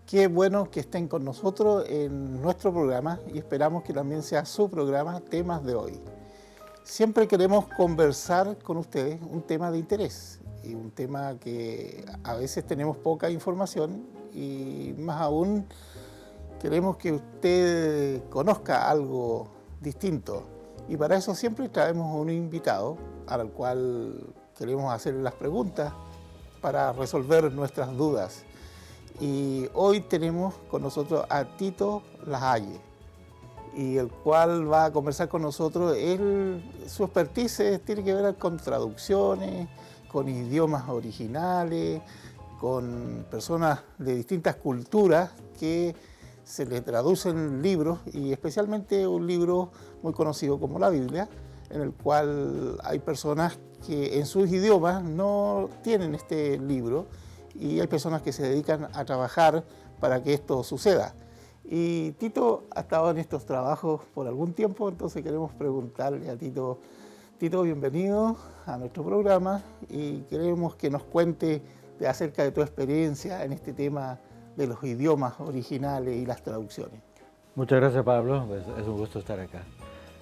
Qué bueno que estén con nosotros en nuestro programa y esperamos que también sea su programa Temas de Hoy. Siempre queremos conversar con ustedes un tema de interés y un tema que a veces tenemos poca información y más aún queremos que usted conozca algo distinto. Y para eso siempre traemos un invitado al cual queremos hacerle las preguntas para resolver nuestras dudas. Y hoy tenemos con nosotros a Tito Lahaye, y el cual va a conversar con nosotros. Su expertise tiene que ver con traducciones, con idiomas originales, con personas de distintas culturas que se le traducen libros, y especialmente un libro muy conocido como la Biblia, en el cual hay personas que en sus idiomas no tienen este libro, y hay personas que se dedican a trabajar para que esto suceda. Y Tito ha estado en estos trabajos por algún tiempo, entonces queremos preguntarle a Tito. Tito, bienvenido a nuestro programa y queremos que nos cuente acerca de tu experiencia en este tema de los idiomas originales y las traducciones. Muchas gracias, Pablo, es un gusto estar acá.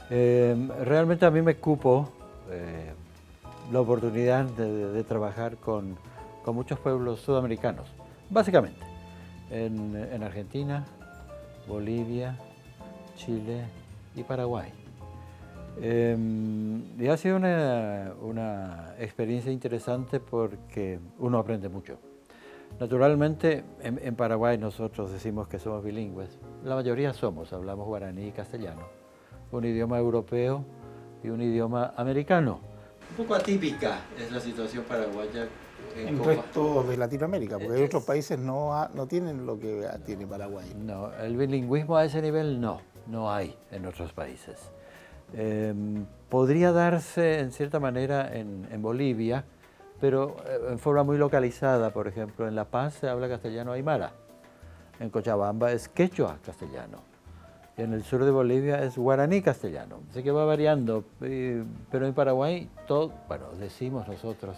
Realmente a mí me cupo la oportunidad de trabajar con muchos pueblos sudamericanos, básicamente, en Argentina, Bolivia, Chile y Paraguay. Y ha sido una experiencia interesante porque uno aprende mucho. Naturalmente, en Paraguay nosotros decimos que somos bilingües. La mayoría hablamos guaraní y castellano, un idioma europeo y un idioma americano. Un poco atípica es la situación paraguaya en el resto de Latinoamérica, porque hay otros países no tienen lo que tiene Paraguay. No, el bilingüismo a ese nivel no hay en otros países. Podría darse en cierta manera en Bolivia, pero en forma muy localizada. Por ejemplo, en La Paz se habla castellano aymara, en Cochabamba es quechua castellano, y en el sur de Bolivia es guaraní castellano. Así que va variando, pero en Paraguay, decimos nosotros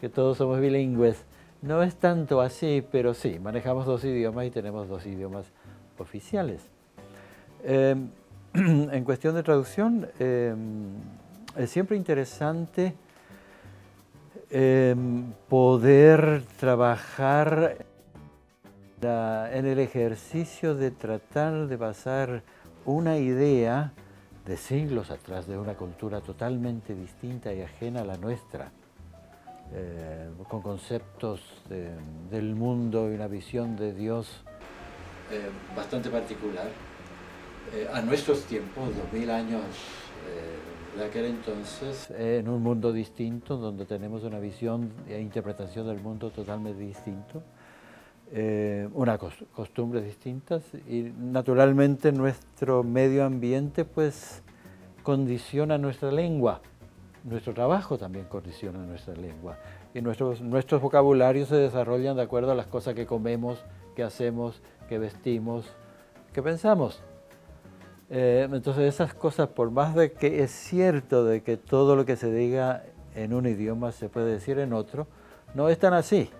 que todos somos bilingües. No es tanto así, pero sí, manejamos dos idiomas y tenemos dos idiomas oficiales. En cuestión de traducción, es siempre interesante poder trabajar en el ejercicio de tratar de basar una idea de siglos atrás, de una cultura totalmente distinta y ajena a la nuestra, con conceptos del mundo y una visión de Dios bastante particular, a nuestros tiempos, 2000 años de aquel entonces, en un mundo distinto, donde tenemos una visión e interpretación del mundo totalmente distinto, unas costumbres distintas, y naturalmente nuestro medio ambiente pues condiciona nuestra lengua. Nuestro trabajo también condiciona nuestra lengua, y nuestros vocabularios se desarrollan de acuerdo a las cosas que comemos, que hacemos, que vestimos, que pensamos. Entonces esas cosas, por más de que es cierto de que todo lo que se diga en un idioma se puede decir en otro, no es tan así.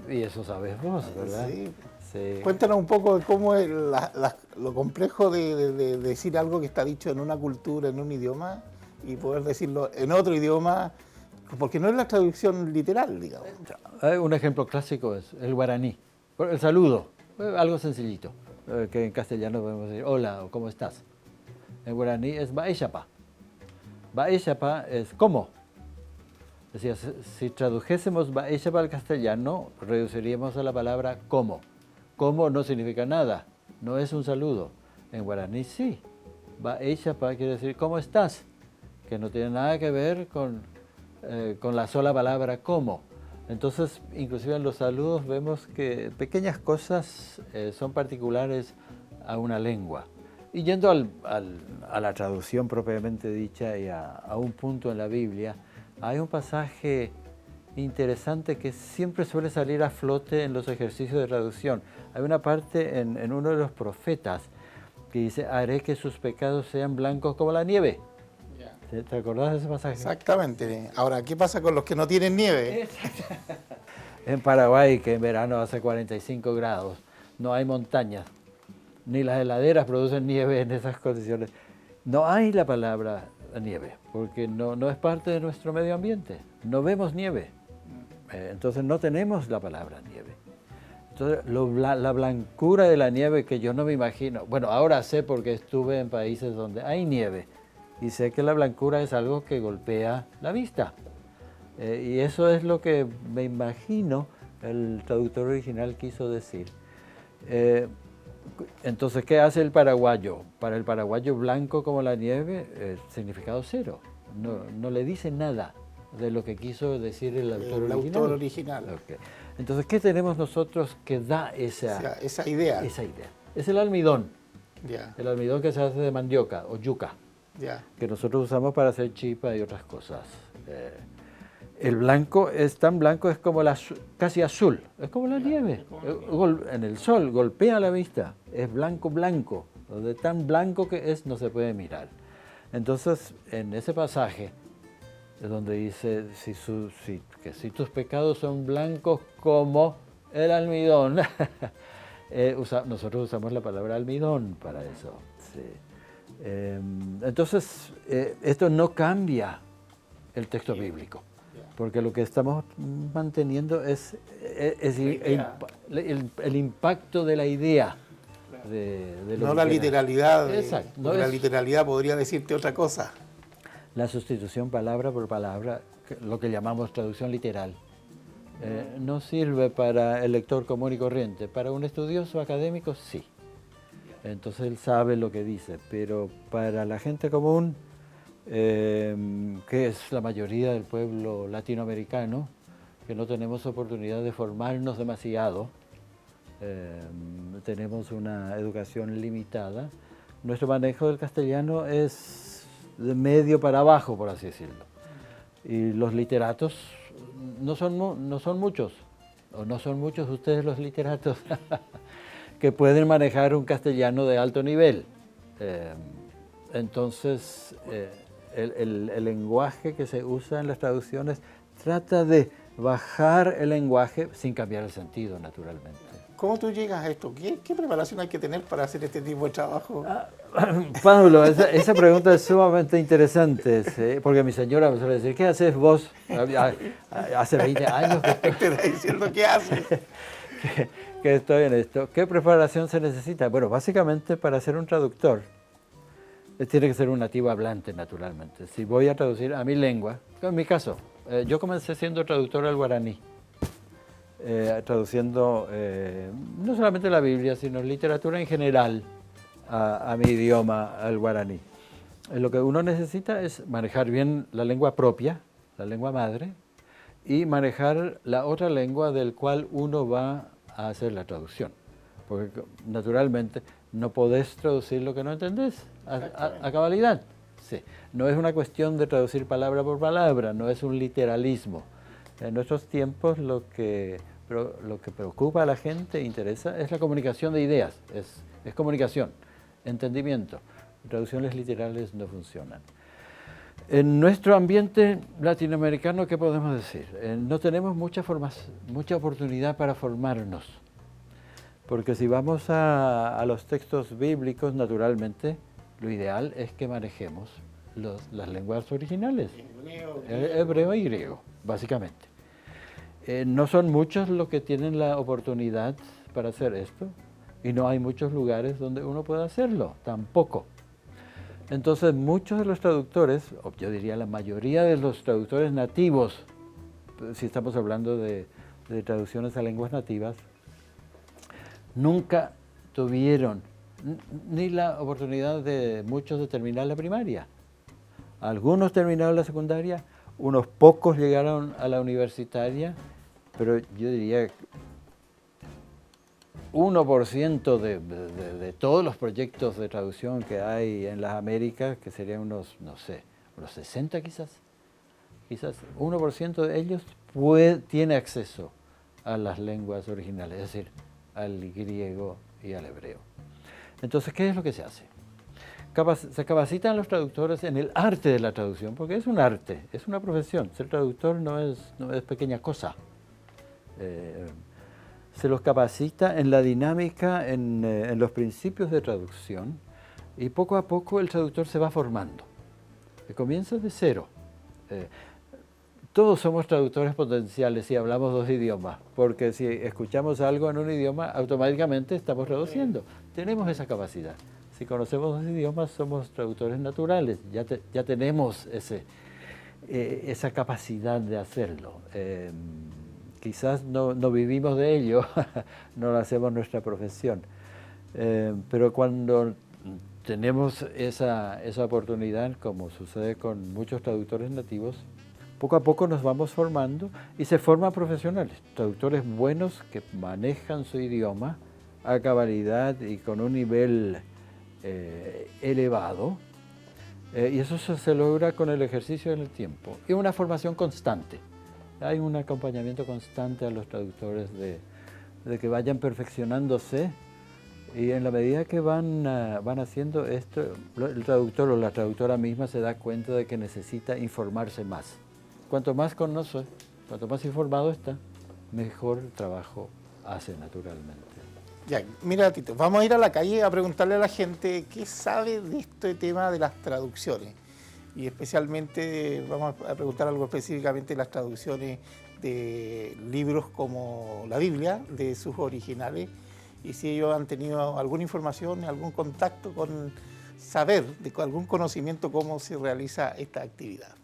Y eso sabes vos, ¿verdad? Sí. Sí. Cuéntanos un poco de cómo es lo complejo de decir algo que está dicho en una cultura, en un idioma, y poder decirlo en otro idioma, porque no es la traducción literal, digamos. Un ejemplo clásico es el guaraní, el saludo, algo sencillito, que en castellano podemos decir hola o cómo estás. En guaraní es ba'eshapa. Ba'eshapa es cómo. Es decir, si tradujésemos ba'eshapa al castellano, reduciríamos a la palabra cómo. Cómo no significa nada, no es un saludo. En guaraní sí. Ba'eshapa quiere decir cómo estás, que no tiene nada que ver con la sola palabra cómo. Entonces, inclusive en los saludos vemos que pequeñas cosas son particulares a una lengua. Y yendo a la traducción propiamente dicha y a un punto en la Biblia, hay un pasaje interesante que siempre suele salir a flote en los ejercicios de traducción. Hay una parte en uno de los profetas que dice, haré que sus pecados sean blancos como la nieve. ¿Te acordás de ese pasaje? Exactamente. Ahora, ¿qué pasa con los que no tienen nieve? En Paraguay, que en verano hace 45 grados, no hay montañas, ni las heladeras producen nieve en esas condiciones. No hay la palabra nieve, porque no es parte de nuestro medio ambiente. No vemos nieve, entonces no tenemos la palabra nieve. Entonces, la blancura de la nieve que yo no me imagino, bueno, ahora sé porque estuve en países donde hay nieve y sé que la blancura es algo que golpea la vista. Y eso es lo que me imagino el traductor original quiso decir. Entonces, ¿qué hace el paraguayo? Para el paraguayo blanco como la nieve, significado cero. No le dice nada de lo que quiso decir el autor original. Okay. Entonces, ¿qué tenemos nosotros que da esa idea? Esa idea. Es el almidón. Yeah. El almidón que se hace de mandioca o yuca, que nosotros usamos para hacer chipa y otras cosas. El blanco es tan blanco, es como casi azul, es como la nieve. En el sol golpea la vista, es blanco, blanco. De tan blanco que es, no se puede mirar. Entonces, en ese pasaje, es donde dice, que si tus pecados son blancos como el almidón, nosotros usamos la palabra almidón para eso. Sí. Entonces, esto no cambia el texto bíblico, porque lo que estamos manteniendo es el impacto de la idea. De no la literalidad. Exacto. No la literalidad podría decirte otra cosa. La sustitución palabra por palabra, lo que llamamos traducción literal, no sirve para el lector común y corriente. Para un estudioso académico, sí. Entonces él sabe lo que dice, pero para la gente común, que es la mayoría del pueblo latinoamericano, que no tenemos oportunidad de formarnos demasiado, tenemos una educación limitada, nuestro manejo del castellano es de medio para abajo, por así decirlo. Y los literatos no son muchos, o no son muchos ustedes los literatos, que pueden manejar un castellano de alto nivel. Entonces, el lenguaje que se usa en las traducciones trata de bajar el lenguaje sin cambiar el sentido, naturalmente. ¿Cómo tú llegas a esto? ¿Qué preparación hay que tener para hacer este tipo de trabajo? Pablo, esa pregunta es sumamente interesante, ¿sí? Porque mi señora me suele decir, ¿qué haces vos? Hace 20 años que te está diciendo qué haces. que estoy en esto. ¿Qué preparación se necesita? Bueno, básicamente para ser un traductor, tiene que ser un nativo hablante, naturalmente. Si voy a traducir a mi lengua, en mi caso, yo comencé siendo traductor al guaraní. Traduciendo no solamente la Biblia, sino literatura en general a mi idioma, al guaraní. Lo que uno necesita es manejar bien la lengua propia, la lengua madre, y manejar la otra lengua del cual uno va a hacer la traducción. Porque naturalmente no podés traducir lo que no entendés a cabalidad. Sí. No es una cuestión de traducir palabra por palabra, no es un literalismo. En nuestros tiempos lo que preocupa a la gente, interesa, es la comunicación de ideas, es comunicación, entendimiento. Traducciones literales no funcionan. En nuestro ambiente latinoamericano, ¿qué podemos decir? No tenemos mucha oportunidad para formarnos, porque si vamos a los textos bíblicos, naturalmente, lo ideal es que manejemos las lenguas originales, hebreo y griego, básicamente. No son muchos los que tienen la oportunidad para hacer esto y no hay muchos lugares donde uno pueda hacerlo, tampoco. Entonces muchos de los traductores, o yo diría la mayoría de los traductores nativos, si estamos hablando de traducciones a lenguas nativas, nunca tuvieron ni la oportunidad de muchos de terminar la primaria. Algunos terminaron la secundaria, unos pocos llegaron a la universitaria, pero yo diría 1% de todos los proyectos de traducción que hay en las Américas, que serían unos 60 quizás 1% de ellos tiene acceso a las lenguas originales, es decir, al griego y al hebreo. Entonces, ¿qué es lo que se hace? Se capacitan los traductores en el arte de la traducción, porque es un arte, es una profesión. Ser traductor no es pequeña cosa. Se los capacita en la dinámica, en los principios de traducción, y poco a poco el traductor se va formando. Comienza de cero. Todos somos traductores potenciales si hablamos dos idiomas, porque si escuchamos algo en un idioma, automáticamente estamos traduciendo. Tenemos esa capacidad. Si conocemos dos idiomas, somos traductores naturales, ya tenemos esa capacidad de hacerlo. Quizás no vivimos de ello, no lo hacemos nuestra profesión, pero cuando tenemos esa oportunidad, como sucede con muchos traductores nativos, poco a poco nos vamos formando y se forman profesionales, traductores buenos que manejan su idioma a cabalidad y con un nivel elevado, y eso se logra con el ejercicio en el tiempo y una formación constante. Hay un acompañamiento constante a los traductores de que vayan perfeccionándose, y en la medida que van haciendo esto, el traductor o la traductora misma se da cuenta de que necesita informarse más. Cuanto más conoce, cuanto más informado está, mejor trabajo hace naturalmente. Ya, mira, Tito, vamos a ir a la calle a preguntarle a la gente qué sabe de este tema de las traducciones. Y especialmente vamos a preguntar algo específicamente de las traducciones de libros como la Biblia, de sus originales, y si ellos han tenido alguna información, algún contacto con saber, de algún conocimiento cómo se realiza esta actividad.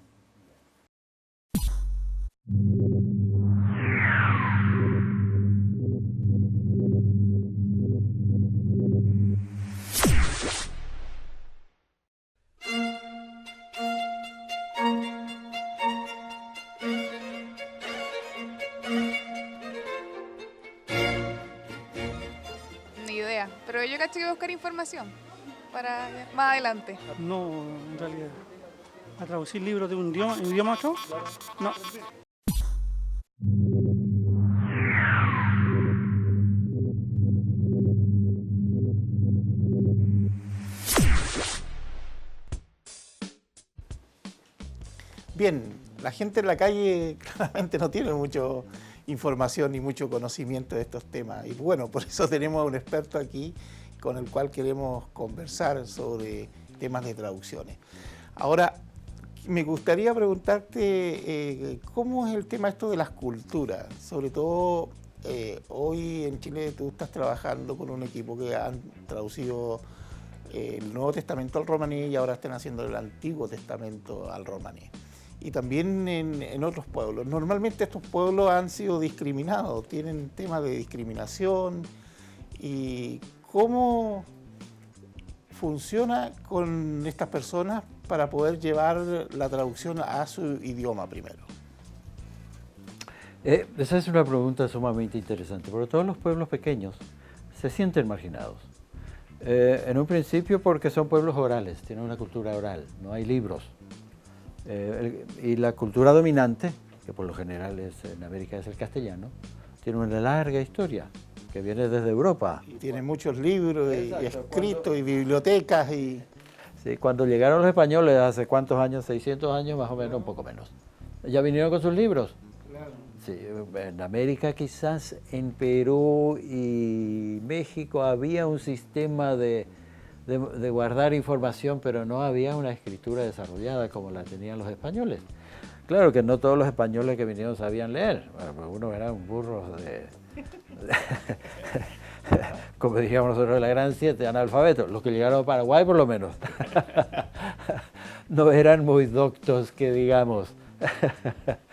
Pero yo caché que buscar información para más adelante. No, en realidad. ¿A traducir libros de un idioma a otro? No. Bien, la gente en la calle claramente no tiene mucha información ni mucho conocimiento de estos temas. Y bueno, por eso tenemos a un experto aquí con el cual queremos conversar sobre temas de traducciones. Ahora, me gustaría preguntarte cómo es el tema esto de las culturas. Sobre todo, hoy en Chile tú estás trabajando con un equipo que han traducido el Nuevo Testamento al romaní y ahora están haciendo el Antiguo Testamento al romaní. Y también en otros pueblos. Normalmente estos pueblos han sido discriminados, tienen temas de discriminación. ¿Y cómo funciona con estas personas para poder llevar la traducción a su idioma primero? Esa es una pregunta sumamente interesante, porque todos los pueblos pequeños se sienten marginados. En un principio porque son pueblos orales, tienen una cultura oral, no hay libros. Y la cultura dominante, que por lo general en América es el castellano, tiene una larga historia que viene desde Europa. Y tiene muchos libros y escritos y bibliotecas. Sí, cuando llegaron los españoles, hace cuántos años, 600 años más o menos, un poco menos. Ya vinieron con sus libros. Claro. Sí, en América quizás, en Perú y México había un sistema de guardar información, pero no había una escritura desarrollada como la tenían los españoles. Claro que no todos los españoles que vinieron sabían leer, bueno, pues unos eran burros como diríamos nosotros, de la Gran Siete, analfabetos. Los que llegaron a Paraguay, por lo menos, no eran muy doctos, que digamos.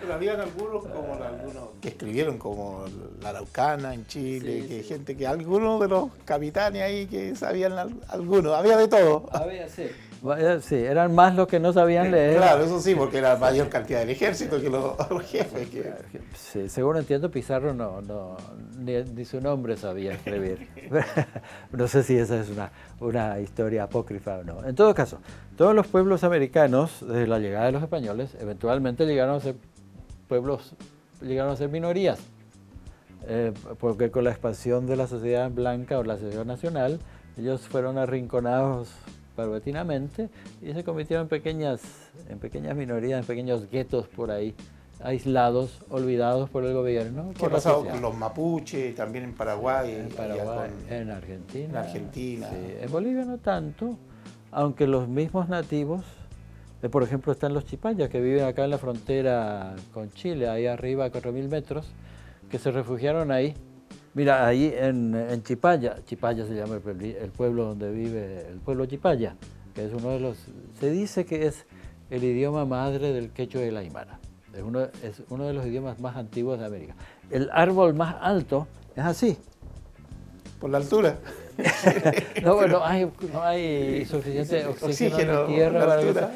Pero habían algunos que escribieron, como la Araucana en Chile, Sí, que sí. gente que algunos de los capitanes ahí que sabían algunos, había de todo. Sí, eran más los que no sabían leer. Claro, eso sí, porque era mayor cantidad del ejército que los jefes. Sí, según entiendo, Pizarro ni su nombre sabía escribir. No sé si esa es una historia apócrifa o no. En todo caso, todos los pueblos americanos, desde la llegada de los españoles, eventualmente llegaron a ser minorías. Porque con la expansión de la sociedad blanca o la sociedad nacional, ellos fueron arrinconados paulatinamente y se convirtieron en pequeñas minorías, en pequeños guetos por ahí, aislados, olvidados por el gobierno. ¿Qué ha pasado con los mapuches, también en Paraguay? En Paraguay, en Argentina. En Argentina. Sí. En Bolivia no tanto, aunque los mismos nativos, por ejemplo, están los chipayas que viven acá en la frontera con Chile, ahí arriba a 4.000 metros, que se refugiaron ahí. Mira, ahí en Chipaya, Chipaya se llama el pueblo donde vive, el pueblo Chipaya, que es uno de los, se dice que es el idioma madre del quechua y el aymara. Es uno de los idiomas más antiguos de América. El árbol más alto es así. ¿Por la altura? No, no hay suficiente oxígeno en la tierra la para altura.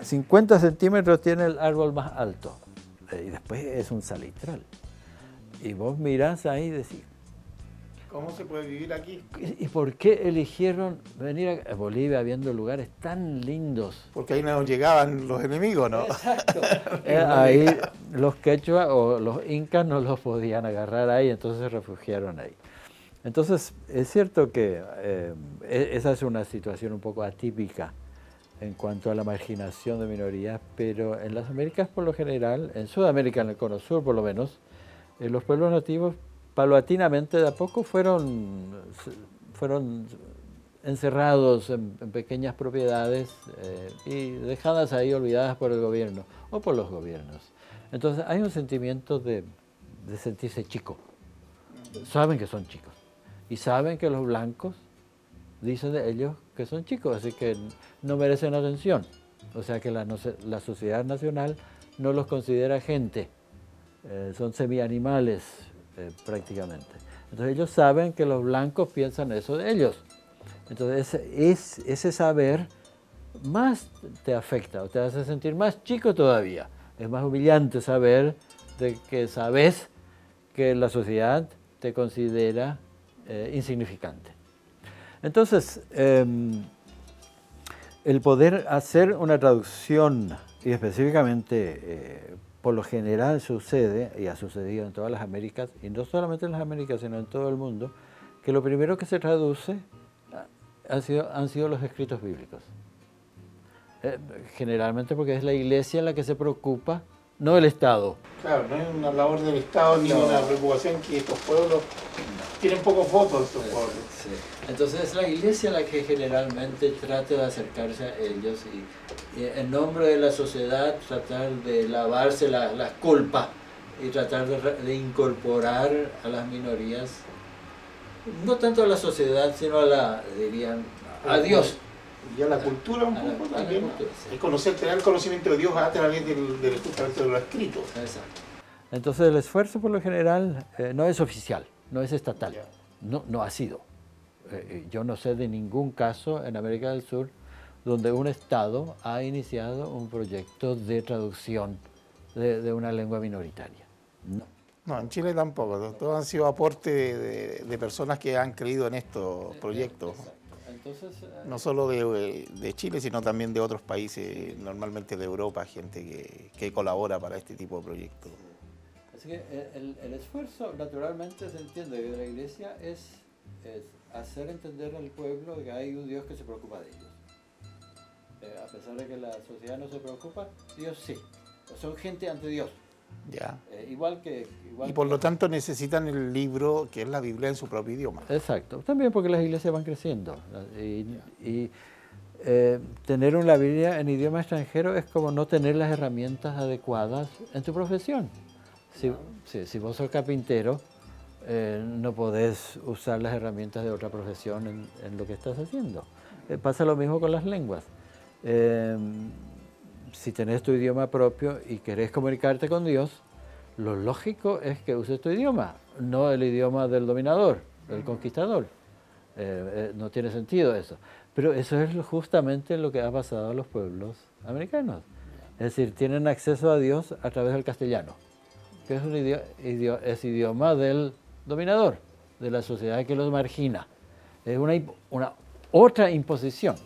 que 50 centímetros tiene el árbol más alto. Y después es un salitral. Y vos mirás ahí y decís, ¿cómo se puede vivir aquí? ¿y por qué eligieron venir a Bolivia habiendo lugares tan lindos? Porque ahí no llegaban los enemigos, ¿no? Exacto. Ahí los quechua o los incas no los podían agarrar ahí, entonces se refugiaron ahí. Entonces, es cierto que esa es una situación un poco atípica en cuanto a la marginación de minorías, pero en las Américas por lo general, en Sudamérica, en el Cono Sur por lo menos, los pueblos nativos paulatinamente de a poco fueron encerrados en pequeñas propiedades y dejadas ahí olvidadas por el gobierno o por los gobiernos. Entonces hay un sentimiento de sentirse chico. Saben que son chicos y saben que los blancos dicen de ellos que son chicos, así que no merecen atención. O sea que la sociedad nacional no los considera gente, son semianimales prácticamente. Entonces ellos saben que los blancos piensan eso de ellos. Entonces ese saber más te afecta o te hace sentir más chico todavía. Es más humillante saber de que sabes que la sociedad te considera insignificante. Entonces, el poder hacer una traducción, y específicamente por lo general sucede, y ha sucedido en todas las Américas, y no solamente en las Américas, sino en todo el mundo, que lo primero que se traduce han sido los escritos bíblicos. Generalmente porque es la iglesia la que se preocupa, no el Estado. Claro, no es una labor del Estado ni una preocupación que estos pueblos tienen pocos votos. Estos pueblos. Sí. Entonces es la iglesia la que generalmente trata de acercarse a ellos y en nombre de la sociedad tratar de lavarse las culpas y tratar de incorporar a las minorías, no tanto a la sociedad, sino a Dios. Y a la cultura un poco también. Cultura, sí. Tener el conocimiento de Dios a través justamente de lo escrito. Exacto. Entonces el esfuerzo por lo general no es oficial, no es estatal, no ha sido. Yo no sé de ningún caso en América del Sur donde un Estado ha iniciado un proyecto de traducción de una lengua minoritaria. No. No, en Chile tampoco. Todos han sido aportes de personas que han creído en estos proyectos. Entonces, no solo de Chile, sino también de otros países, normalmente de Europa, gente que colabora para este tipo de proyectos. Así que el esfuerzo, naturalmente, se entiende que la Iglesia es hacer entender al pueblo que hay un Dios que se preocupa de ellos. A pesar de que la sociedad no se preocupa, Dios sí. Son gente ante Dios. Ya. Y por lo tanto necesitan el libro, que es la Biblia, en su propio idioma. Exacto. También porque las iglesias van creciendo. Tener una Biblia en idioma extranjero es como no tener las herramientas adecuadas en tu profesión. Si vos sos carpintero, no podés usar las herramientas de otra profesión en lo que estás haciendo. Pasa lo mismo con las lenguas. Si tenés tu idioma propio y querés comunicarte con Dios, lo lógico es que uses tu idioma, no el idioma del dominador, del conquistador. No tiene sentido eso. Pero eso es justamente lo que ha pasado a los pueblos americanos. Es decir, tienen acceso a Dios a través del castellano, que es idioma del dominador, de la sociedad que los margina. Es una otra imposición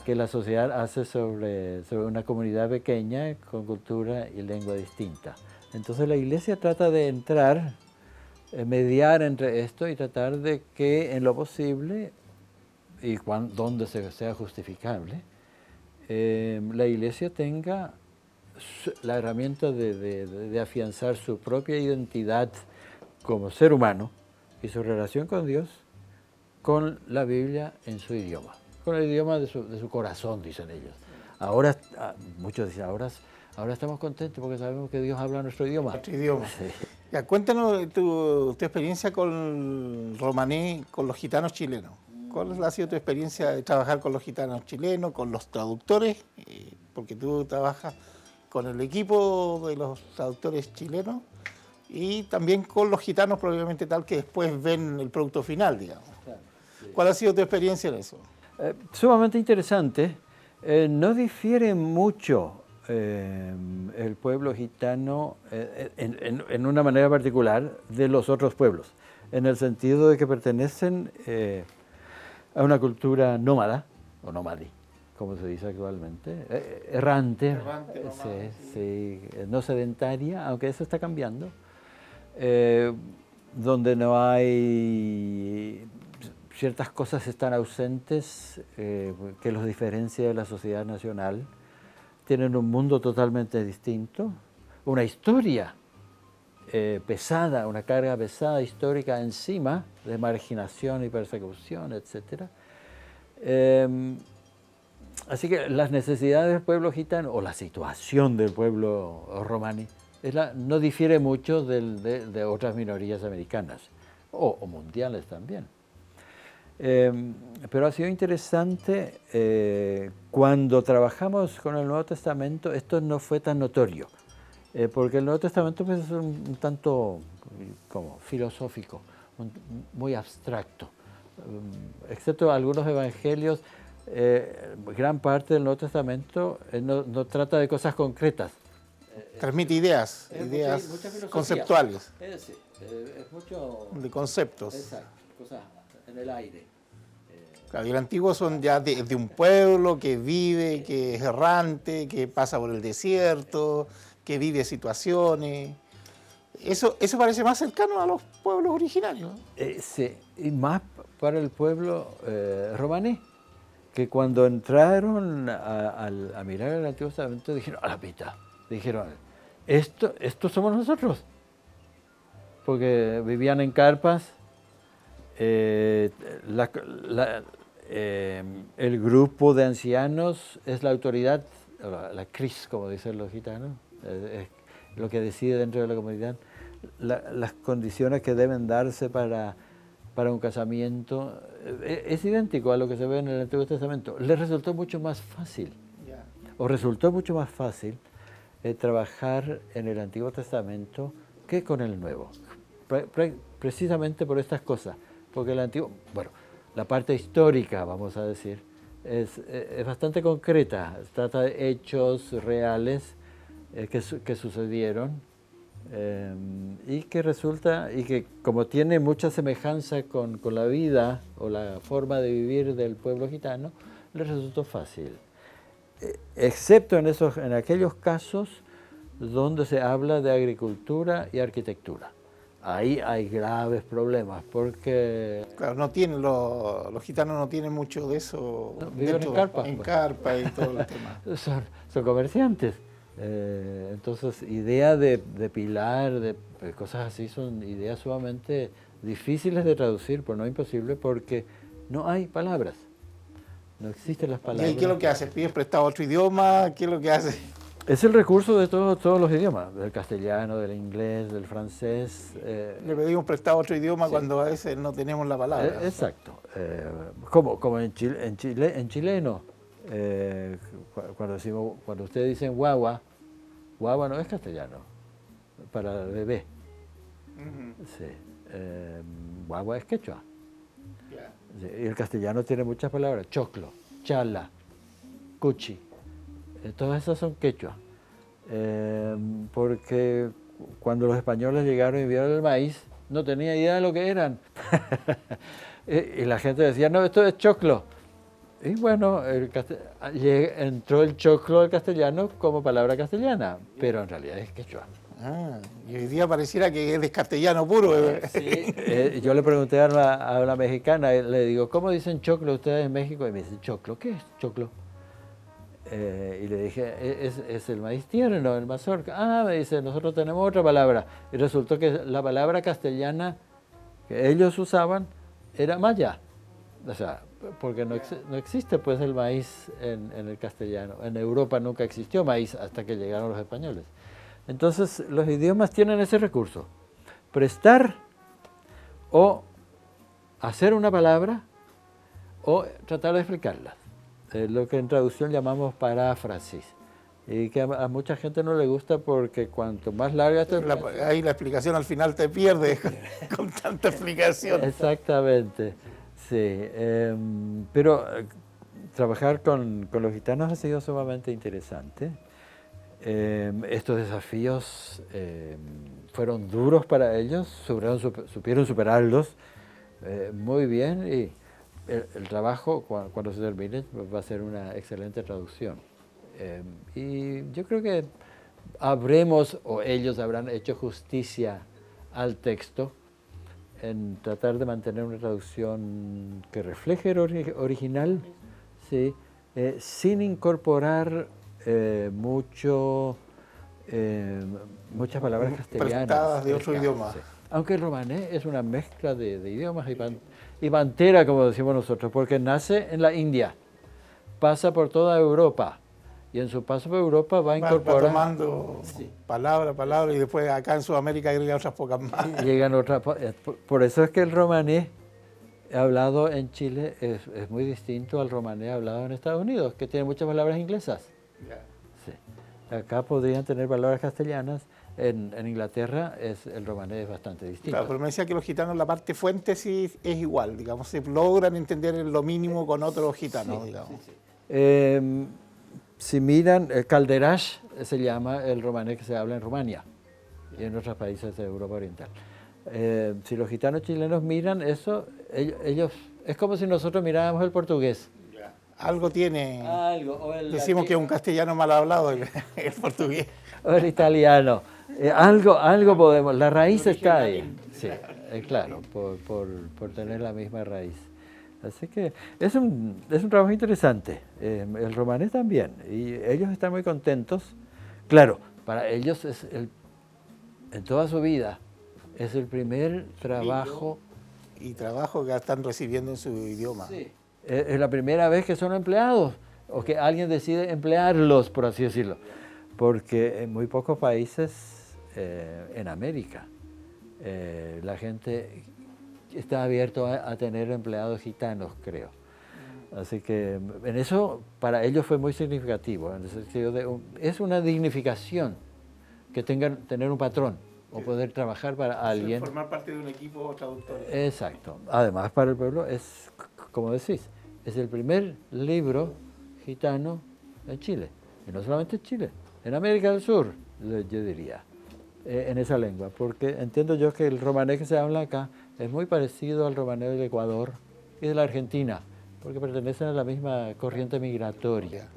que la sociedad hace sobre una comunidad pequeña con cultura y lengua distinta. Entonces la Iglesia trata de entrar, mediar entre esto y tratar de que en lo posible y donde sea justificable, la Iglesia tenga la herramienta de afianzar su propia identidad como ser humano y su relación con Dios con la Biblia en su idioma, con el idioma de su corazón, dicen ellos. Ahora, muchos dicen, ahora estamos contentos porque sabemos que Dios habla nuestro idioma. Nuestro idioma. Sí. Ya, cuéntanos tu experiencia con romaní, con los gitanos chilenos. ¿Cuál ha sido tu experiencia de trabajar con los gitanos chilenos, con los traductores? Porque tú trabajas con el equipo de los traductores chilenos y también con los gitanos probablemente tal que después ven el producto final, digamos. Claro, sí. ¿Cuál ha sido tu experiencia en eso? Sumamente interesante. No difiere mucho el pueblo gitano en una manera particular de los otros pueblos, en el sentido de que pertenecen a una cultura nómada, o nómadi, como se dice actualmente, errante, nómada, sí, no sedentaria, aunque eso está cambiando, donde no hay ciertas cosas están ausentes que los diferencia de la sociedad nacional. Tienen un mundo totalmente distinto, una historia pesada, una carga pesada histórica encima de marginación y persecución, etc. Así que las necesidades del pueblo gitano o la situación del pueblo romani no difiere mucho de otras minorías americanas o mundiales también. Pero ha sido interesante cuando trabajamos con el Nuevo Testamento, esto no fue tan notorio, porque el Nuevo Testamento pues, es un tanto como filosófico, muy abstracto. Excepto algunos evangelios, gran parte del Nuevo Testamento no trata de cosas concretas. Transmite ideas, mucha filosofía. Conceptuales, Sí, es mucho... de conceptos. Exacto, cosas en el aire. Claro, y el antiguo son ya de un pueblo que vive, que es errante, que pasa por el desierto, que vive situaciones. Eso parece más cercano a los pueblos originarios. Sí, y más para el pueblo romaní, que cuando entraron a mirar el Antiguo Testamento dijeron, a la pita, dijeron, esto somos nosotros, porque vivían en carpas. El grupo de ancianos es la autoridad, la cris, como dicen los gitanos, es lo que decide dentro de la comunidad, las condiciones que deben darse para un casamiento. Es idéntico a lo que se ve en el Antiguo Testamento. Les resultó mucho más fácil, resultó mucho más fácil trabajar en el Antiguo Testamento que con el Nuevo, precisamente por estas cosas. Porque el antiguo, bueno, la parte histórica, vamos a decir, es bastante concreta. Trata de hechos reales que sucedieron y que como tiene mucha semejanza con la vida o la forma de vivir del pueblo gitano, les resultó fácil. Excepto en aquellos casos donde se habla de agricultura y arquitectura. Ahí hay graves problemas porque... Claro, los gitanos no tienen mucho de eso. No, viven en carpas. En carpa y todo el tema. Son comerciantes. Entonces, ideas de pilar, de cosas así, son ideas sumamente difíciles de traducir, pero no imposible, porque no hay palabras. No existen las palabras. ¿Y qué es lo que hace? ¿Pides prestado otro idioma? ¿Qué es lo que hace? Es el recurso de todos los idiomas, del castellano, del inglés, del francés. Le pedimos prestado otro idioma cuando a veces no tenemos la palabra. Exacto. Como en chileno, cuando ustedes dicen guagua, guagua no es castellano, para el bebé. Sí. Guagua es quechua. Sí, y el castellano tiene muchas palabras, choclo, chala, cuchi. Todas esas son quechua, porque cuando los españoles llegaron y vieron el maíz, no tenía idea de lo que eran. Y la gente decía, no, esto es choclo. Y bueno, entró el choclo al castellano como palabra castellana, pero en realidad es quechua. Y hoy día pareciera que es de castellano puro. Sí, yo le pregunté a una mexicana, le digo, ¿cómo dicen choclo ustedes en México? Y me dice, ¿choclo? ¿Qué es choclo? Y le dije, es el maíz tierno, el mazorca. Ah, me dice, nosotros tenemos otra palabra. Y resultó que la palabra castellana que ellos usaban era maya. O sea, porque no existe pues el maíz en el castellano. En Europa nunca existió maíz hasta que llegaron los españoles. Entonces los idiomas tienen ese recurso. Prestar o hacer una palabra o tratar de explicarla. Lo que en traducción llamamos paráfrasis. Y que a mucha gente no le gusta porque cuanto más larga esta explicación... Ahí la explicación al final te pierde con tanta explicación. Exactamente, sí. Pero trabajar con los gitanos ha sido sumamente interesante. Estos desafíos fueron duros para ellos, supieron superarlos muy bien y el trabajo cuando se termine va a ser una excelente traducción. Y yo creo que habremos o ellos habrán hecho justicia al texto en tratar de mantener una traducción que refleje el original, sí, sin incorporar muchas palabras castellanas. Prestadas de otro idioma. Sí. Aunque el romanés es una mezcla de idiomas y pantera, como decimos nosotros, porque nace en la India, pasa por toda Europa, y en su paso por Europa va Va tomando palabra, y después acá en Sudamérica agrega otras pocas más. Llegan otras. Por eso es que el romanés hablado en Chile es muy distinto al romanés hablado en Estados Unidos, que tiene muchas palabras inglesas. Sí. Acá podrían tener palabras castellanas. En Inglaterra el romanés es bastante distinto. Claro, pero me decía que los gitanos, la parte fuente sí es igual, digamos, se logran entender lo mínimo con otros gitanos, digamos. Sí. Si miran, el calderash se llama el romanés que se habla en Rumania y en otros países de Europa Oriental. Si los gitanos chilenos miran eso, ellos es como si nosotros miráramos el portugués. Algo tiene. Decimos que es un castellano mal hablado el portugués. O el italiano. Algo podemos, la raíz está ahí. Sí, claro, por tener la misma raíz. Así que es un trabajo interesante. El romanés también. Y ellos están muy contentos. Claro, para ellos en toda su vida es el primer trabajo. Y trabajo que están recibiendo en su idioma. Sí. Es la primera vez que son empleados o que alguien decide emplearlos, por así decirlo. Porque en muy pocos países en América la gente está abierto a tener empleados gitanos, creo. Así que en eso para ellos fue muy significativo, en el sentido de es una dignificación que tener un patrón o poder trabajar para alguien. Formar parte de un equipo traductor. Exacto. Además para el pueblo es, como decís, es el primer libro gitano en Chile. Y no solamente en Chile, en América del Sur, yo diría, en esa lengua. Porque entiendo yo que el romanés que se habla acá es muy parecido al romanés del Ecuador y de la Argentina, porque pertenecen a la misma corriente migratoria.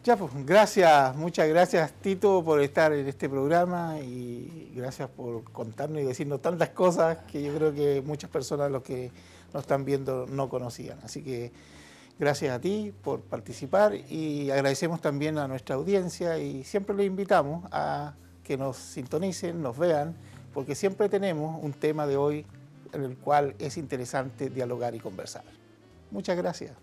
Ya, pues, gracias, muchas gracias Tito por estar en este programa y gracias por contarnos y decirnos tantas cosas que yo creo que muchas personas los que nos están viendo no conocían. Así que gracias a ti por participar y agradecemos también a nuestra audiencia y siempre les invitamos a que nos sintonicen, nos vean, porque siempre tenemos un tema de hoy en el cual es interesante dialogar y conversar. Muchas gracias.